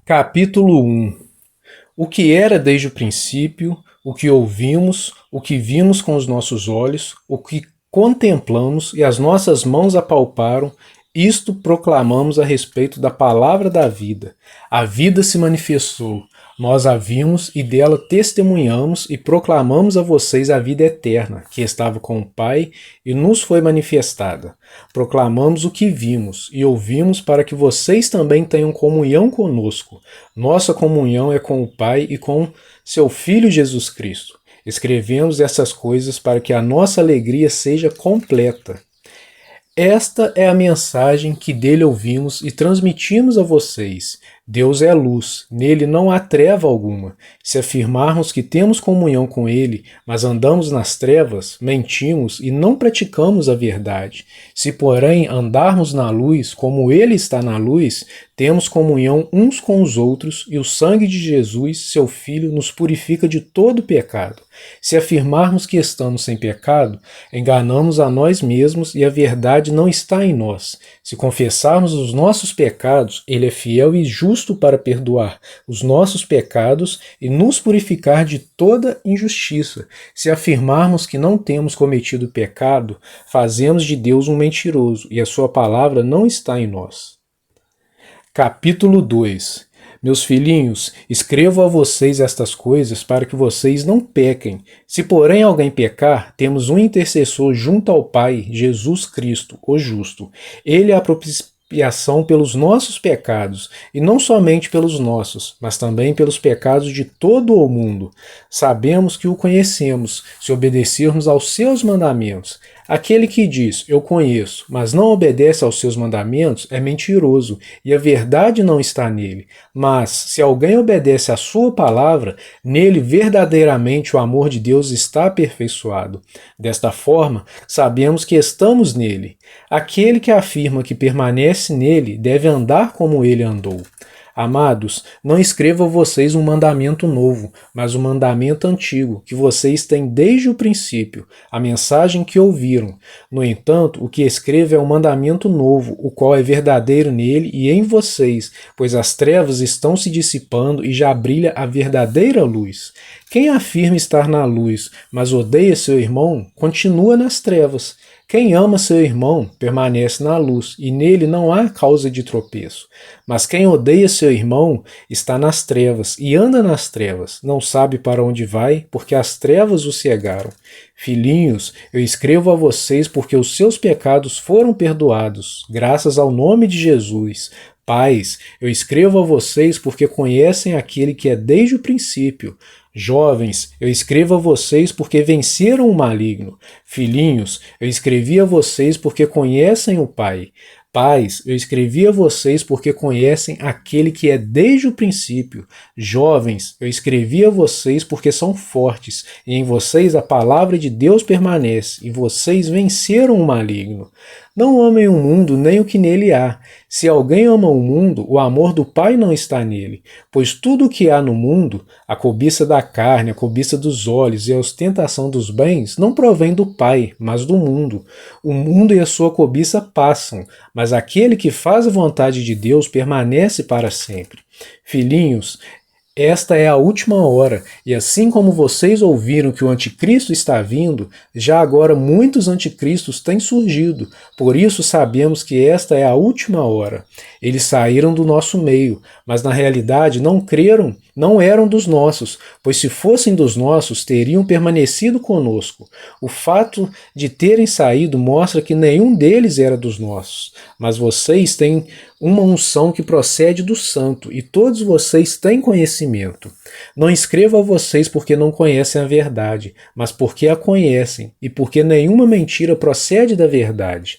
Capítulo 1. O que era desde o princípio, o que ouvimos, o que vimos com os nossos olhos, o que contemplamos e as nossas mãos apalparam, isto proclamamos a respeito da palavra da vida. A vida se manifestou, nós a vimos e dela testemunhamos e proclamamos a vocês a vida eterna, que estava com o Pai e nos foi manifestada. Proclamamos o que vimos e ouvimos para que vocês também tenham comunhão conosco. Nossa comunhão é com o Pai e com seu Filho Jesus Cristo. Escrevemos essas coisas para que a nossa alegria seja completa. Esta é a mensagem que dele ouvimos e transmitimos a vocês. Deus é luz, nele não há treva alguma. Se afirmarmos que temos comunhão com ele, mas andamos nas trevas, mentimos e não praticamos a verdade. Se, porém, andarmos na luz, como ele está na luz, temos comunhão uns com os outros, e o sangue de Jesus, seu Filho, nos purifica de todo pecado. Se afirmarmos que estamos sem pecado, enganamos a nós mesmos e a verdade não está em nós. Se confessarmos os nossos pecados, ele é fiel e justo para perdoar os nossos pecados e nos purificar de toda injustiça. Se afirmarmos que não temos cometido pecado, fazemos de Deus um mentiroso e a sua palavra não está em nós. Capítulo 2. Meus filhinhos, escrevo a vocês estas coisas para que vocês não pequem. Se porém alguém pecar, temos um intercessor junto ao Pai, Jesus Cristo, o justo. Ele é a propiciação pelos nossos pecados, e não somente pelos nossos, mas também pelos pecados de todo o mundo. Sabemos que o conhecemos, se obedecermos aos seus mandamentos. Aquele que diz, eu conheço, mas não obedece aos seus mandamentos, é mentiroso, e a verdade não está nele. Mas, se alguém obedece à sua palavra, nele verdadeiramente o amor de Deus está aperfeiçoado. Desta forma, sabemos que estamos nele. Aquele que afirma que permanece nele deve andar como ele andou. Amados, não escrevo a vocês um mandamento novo, mas um mandamento antigo, que vocês têm desde o princípio, a mensagem que ouviram. No entanto, o que escrevo é um mandamento novo, o qual é verdadeiro nele e em vocês, pois as trevas estão se dissipando e já brilha a verdadeira luz. Quem afirma estar na luz, mas odeia seu irmão, continua nas trevas. Quem ama seu irmão permanece na luz, e nele não há causa de tropeço. Mas quem odeia seu irmão está nas trevas, e anda nas trevas, não sabe para onde vai, porque as trevas o cegaram. Filhinhos, eu escrevo a vocês porque os seus pecados foram perdoados, graças ao nome de Jesus. Pais, eu escrevo a vocês porque conhecem aquele que é desde o princípio. Jovens, eu escrevo a vocês porque venceram o maligno. Filhinhos, eu escrevi a vocês porque conhecem o Pai. Pais, eu escrevi a vocês porque conhecem aquele que é desde o princípio. Jovens, eu escrevi a vocês porque são fortes, e em vocês a palavra de Deus permanece, e vocês venceram o maligno. Não amem o mundo nem o que nele há. Se alguém ama o mundo, o amor do Pai não está nele. Pois tudo o que há no mundo, a cobiça da carne, a cobiça dos olhos e a ostentação dos bens, não provém do Pai, mas do mundo. O mundo e a sua cobiça passam, mas aquele que faz a vontade de Deus permanece para sempre. Filhinhos, esta é a última hora, e assim como vocês ouviram que o anticristo está vindo, já agora muitos anticristos têm surgido. Por isso sabemos que esta é a última hora. Eles saíram do nosso meio, mas na realidade não creram, não eram dos nossos, pois se fossem dos nossos, teriam permanecido conosco. O fato de terem saído mostra que nenhum deles era dos nossos, mas vocês têm uma unção que procede do Santo, e todos vocês têm conhecimento. Não escrevo a vocês porque não conhecem a verdade, mas porque a conhecem, e porque nenhuma mentira procede da verdade.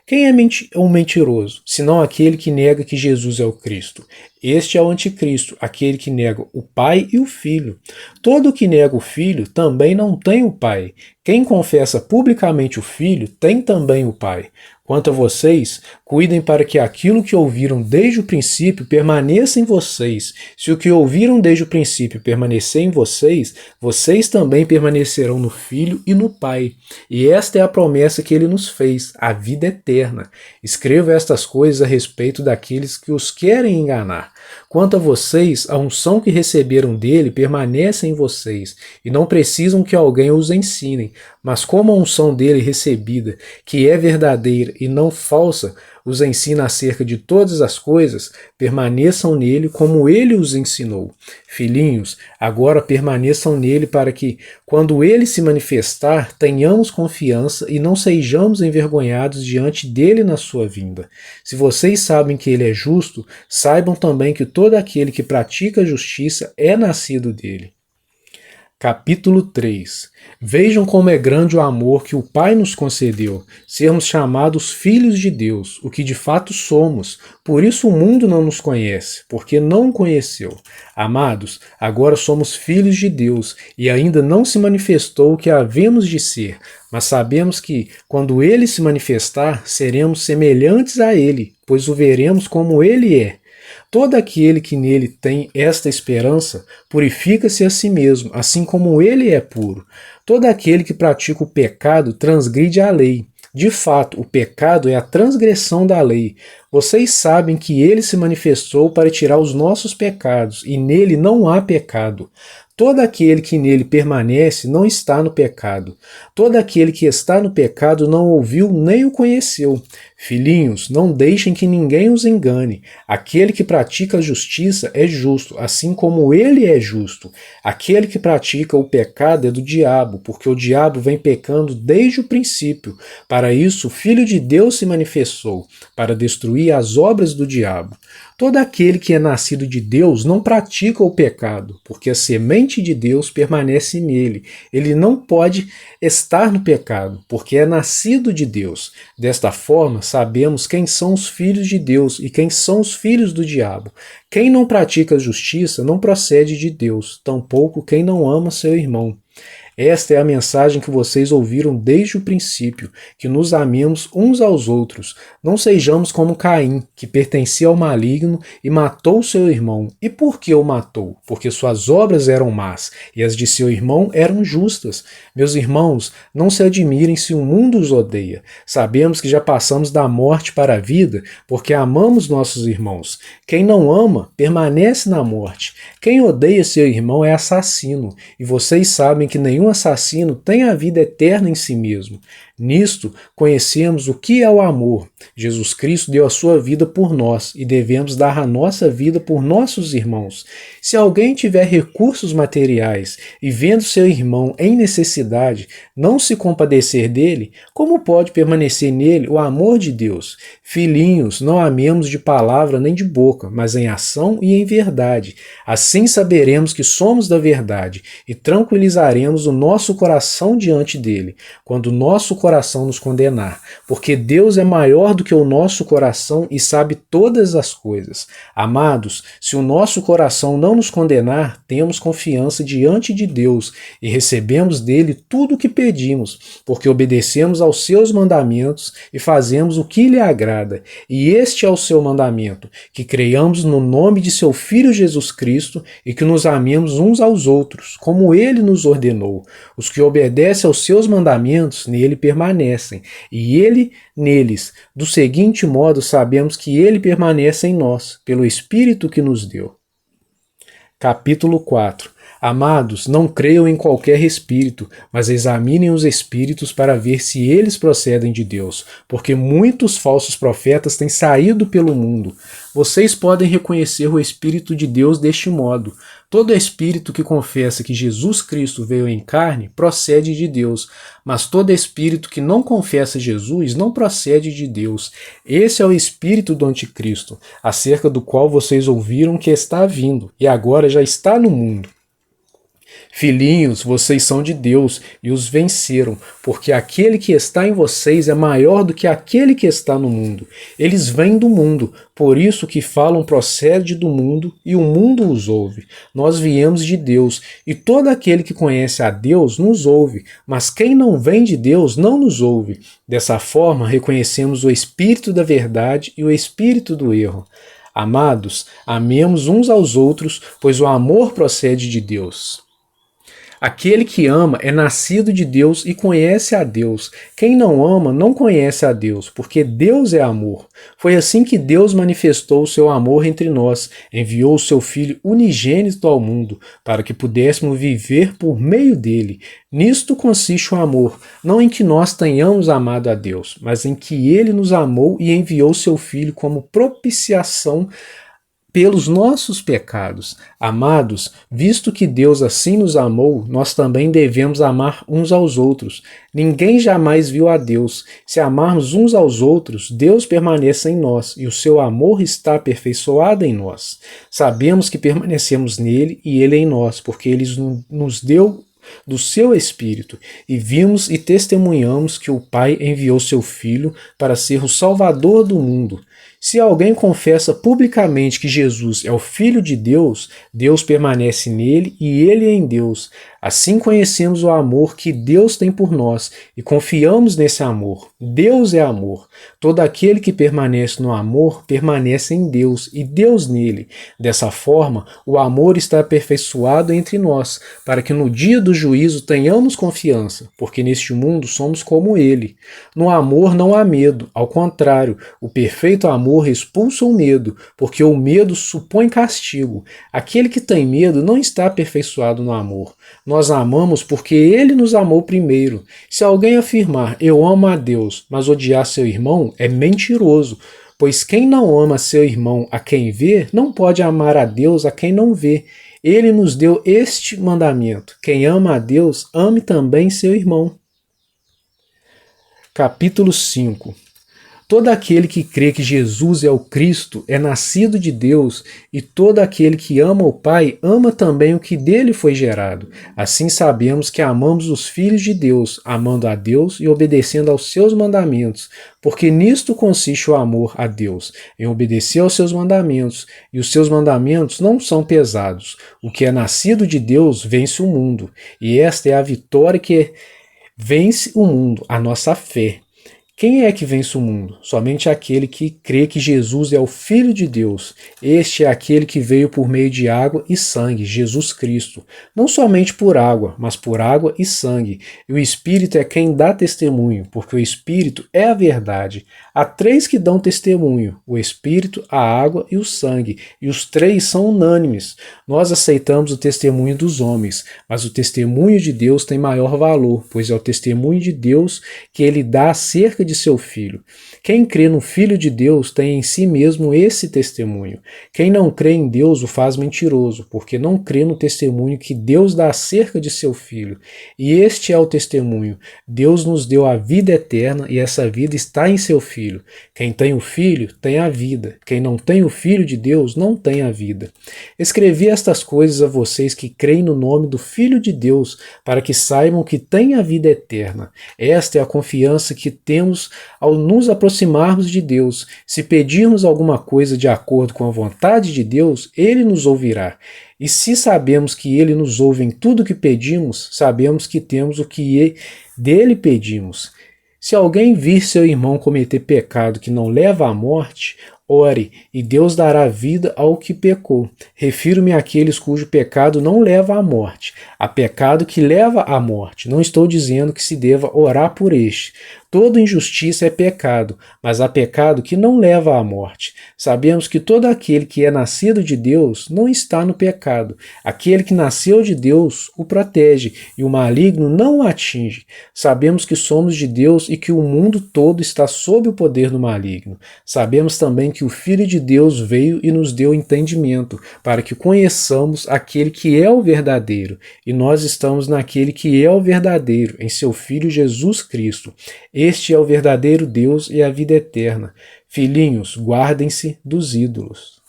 Quem é um mentiroso, senão aquele que nega que Jesus é o Cristo? Este é o anticristo, aquele que nega o Pai e o Filho. Todo que nega o Filho também não tem o Pai. Quem confessa publicamente o Filho tem também o Pai. Quanto a vocês, cuidem para que aquilo que ouviram desde o princípio permaneça em vocês. Se o que ouviram desde o princípio permanecer em vocês, vocês também permanecerão no Filho e no Pai. E esta é a promessa que ele nos fez, a vida eterna. Escrevo estas coisas a respeito daqueles que os querem enganar. Quanto a vocês, a unção que receberam dele permanece em vocês, e não precisam que alguém os ensine, mas como a unção dele recebida, que é verdadeira e não falsa, os ensina acerca de todas as coisas, permaneçam nele como ele os ensinou. Filhinhos, agora permaneçam nele para que, quando ele se manifestar, tenhamos confiança e não sejamos envergonhados diante dele na sua vinda. Se vocês sabem que ele é justo, saibam também que todo aquele que pratica a justiça é nascido dele. Capítulo 3. Vejam como é grande o amor que o Pai nos concedeu, sermos chamados filhos de Deus, o que de fato somos. Por isso o mundo não nos conhece, porque não o conheceu. Amados, agora somos filhos de Deus, e ainda não se manifestou o que havemos de ser, mas sabemos que, quando ele se manifestar, seremos semelhantes a ele, pois o veremos como ele é. Todo aquele que nele tem esta esperança purifica-se a si mesmo, assim como ele é puro. Todo aquele que pratica o pecado transgride a lei. De fato, o pecado é a transgressão da lei. Vocês sabem que ele se manifestou para tirar os nossos pecados, e nele não há pecado. Todo aquele que nele permanece não está no pecado. Todo aquele que está no pecado não ouviu nem o conheceu. Filhinhos, não deixem que ninguém os engane. Aquele que pratica a justiça é justo, assim como ele é justo. Aquele que pratica o pecado é do diabo, porque o diabo vem pecando desde o princípio. Para isso, o Filho de Deus se manifestou, para destruir as obras do diabo. Todo aquele que é nascido de Deus não pratica o pecado, porque a semente de Deus permanece nele. Ele não pode estar no pecado, porque é nascido de Deus. Desta forma, sabemos quem são os filhos de Deus e quem são os filhos do diabo. Quem não pratica a justiça não procede de Deus, tampouco quem não ama seu irmão. Esta é a mensagem que vocês ouviram desde o princípio, que nos amemos uns aos outros. Não sejamos como Caim, que pertencia ao maligno e matou seu irmão. E por que o matou? Porque suas obras eram más, e as de seu irmão eram justas. Meus irmãos, não se admirem se o mundo os odeia. Sabemos que já passamos da morte para a vida, porque amamos nossos irmãos. Quem não ama, permanece na morte. Quem odeia seu irmão é assassino, e vocês sabem que nenhum assassino tem a vida eterna em si mesmo. Nisto, conhecemos o que é o amor. Jesus Cristo deu a sua vida por nós e devemos dar a nossa vida por nossos irmãos. Se alguém tiver recursos materiais e vendo seu irmão em necessidade, não se compadecer dele, como pode permanecer nele o amor de Deus? Filhinhos, não amemos de palavra nem de boca, mas em ação e em verdade. Assim saberemos que somos da verdade e tranquilizaremos o nosso coração diante dele, quando o nosso coração nos condenar, porque Deus é maior do que o nosso coração e sabe todas as coisas. Amados, se o nosso coração não nos condenar, temos confiança diante de Deus e recebemos dele tudo o que pedimos, porque obedecemos aos seus mandamentos e fazemos o que lhe agrada. E este é o seu mandamento, que creiamos no nome de seu Filho Jesus Cristo e que nos amemos uns aos outros, como ele nos ordenou. Os que obedecem aos seus mandamentos, nele permanecem, e ele neles. Do seguinte modo, sabemos que ele permanece em nós, pelo Espírito que nos deu. Capítulo 4. Amados, não creiam em qualquer espírito, mas examinem os espíritos para ver se eles procedem de Deus, porque muitos falsos profetas têm saído pelo mundo. Vocês podem reconhecer o Espírito de Deus deste modo. Todo espírito que confessa que Jesus Cristo veio em carne procede de Deus, mas todo espírito que não confessa Jesus não procede de Deus. Esse é o espírito do anticristo, acerca do qual vocês ouviram que está vindo, e agora já está no mundo. Filhinhos, vocês são de Deus e os venceram, porque aquele que está em vocês é maior do que aquele que está no mundo. Eles vêm do mundo, por isso o que falam procede do mundo e o mundo os ouve. Nós viemos de Deus e todo aquele que conhece a Deus nos ouve, mas quem não vem de Deus não nos ouve. Dessa forma, reconhecemos o espírito da verdade e o espírito do erro. Amados, amemos uns aos outros, pois o amor procede de Deus. Aquele que ama é nascido de Deus e conhece a Deus. Quem não ama não conhece a Deus, porque Deus é amor. Foi assim que Deus manifestou o seu amor entre nós, enviou o seu Filho unigênito ao mundo, para que pudéssemos viver por meio dele. Nisto consiste o amor, não em que nós tenhamos amado a Deus, mas em que ele nos amou e enviou seu Filho como propiciação pelos nossos pecados. Amados, visto que Deus assim nos amou, nós também devemos amar uns aos outros. Ninguém jamais viu a Deus. Se amarmos uns aos outros, Deus permanece em nós e o seu amor está aperfeiçoado em nós. Sabemos que permanecemos nele e ele em nós, porque ele nos deu do seu Espírito, e vimos e testemunhamos que o Pai enviou seu Filho para ser o Salvador do mundo. Se alguém confessa publicamente que Jesus é o Filho de Deus, Deus permanece nele e ele em Deus. Assim conhecemos o amor que Deus tem por nós e confiamos nesse amor. Deus é amor. Todo aquele que permanece no amor permanece em Deus e Deus nele. Dessa forma, o amor está aperfeiçoado entre nós, para que no dia do juízo tenhamos confiança, porque neste mundo somos como ele. No amor não há medo, ao contrário, o perfeito amor expulsa o medo, porque o medo supõe castigo. Aquele que tem medo não está aperfeiçoado no amor. Nós amamos porque ele nos amou primeiro. Se alguém afirmar, eu amo a Deus, mas odiar seu irmão, é mentiroso. Pois quem não ama seu irmão a quem vê, não pode amar a Deus a quem não vê. Ele nos deu este mandamento: quem ama a Deus, ame também seu irmão. Capítulo 5. Todo aquele que crê que Jesus é o Cristo é nascido de Deus, e todo aquele que ama o Pai ama também o que dele foi gerado. Assim sabemos que amamos os filhos de Deus, amando a Deus e obedecendo aos seus mandamentos, porque nisto consiste o amor a Deus, em obedecer aos seus mandamentos, e os seus mandamentos não são pesados. O que é nascido de Deus vence o mundo, e esta é a vitória que vence o mundo, a nossa fé. Quem é que vence o mundo? Somente aquele que crê que Jesus é o Filho de Deus. Este é aquele que veio por meio de água e sangue, Jesus Cristo. Não somente por água, mas por água e sangue. E o Espírito é quem dá testemunho, porque o Espírito é a verdade. Há três que dão testemunho: o Espírito, a água e o sangue. E os três são unânimes. Nós aceitamos o testemunho dos homens, mas o testemunho de Deus tem maior valor, pois é o testemunho de Deus que ele dá acerca de seu Filho. Quem crê no Filho de Deus tem em si mesmo esse testemunho. Quem não crê em Deus o faz mentiroso, porque não crê no testemunho que Deus dá acerca de seu Filho. E este é o testemunho: Deus nos deu a vida eterna e essa vida está em seu Filho. Quem tem o Filho tem a vida. Quem não tem o Filho de Deus não tem a vida. Escrevi estas coisas a vocês que creem no nome do Filho de Deus, para que saibam que têm a vida eterna. Esta é a confiança que temos ao nos aproximarmos de Deus. Se pedirmos alguma coisa de acordo com a vontade de Deus, ele nos ouvirá. E se sabemos que ele nos ouve em tudo que pedimos, sabemos que temos o que dele pedimos. Se alguém vir seu irmão cometer pecado que não leva à morte, ore, e Deus dará vida ao que pecou. Refiro-me àqueles cujo pecado não leva à morte. Há pecado que leva à morte. Não estou dizendo que se deva orar por este. Toda injustiça é pecado, mas há pecado que não leva à morte. Sabemos que todo aquele que é nascido de Deus não está no pecado. Aquele que nasceu de Deus o protege, e o maligno não o atinge. Sabemos que somos de Deus e que o mundo todo está sob o poder do maligno. Sabemos também que o Filho de Deus veio e nos deu entendimento, para que conheçamos aquele que é o verdadeiro, e nós estamos naquele que é o verdadeiro, em seu Filho Jesus Cristo. Este é o verdadeiro Deus e a vida eterna. Filhinhos, guardem-se dos ídolos.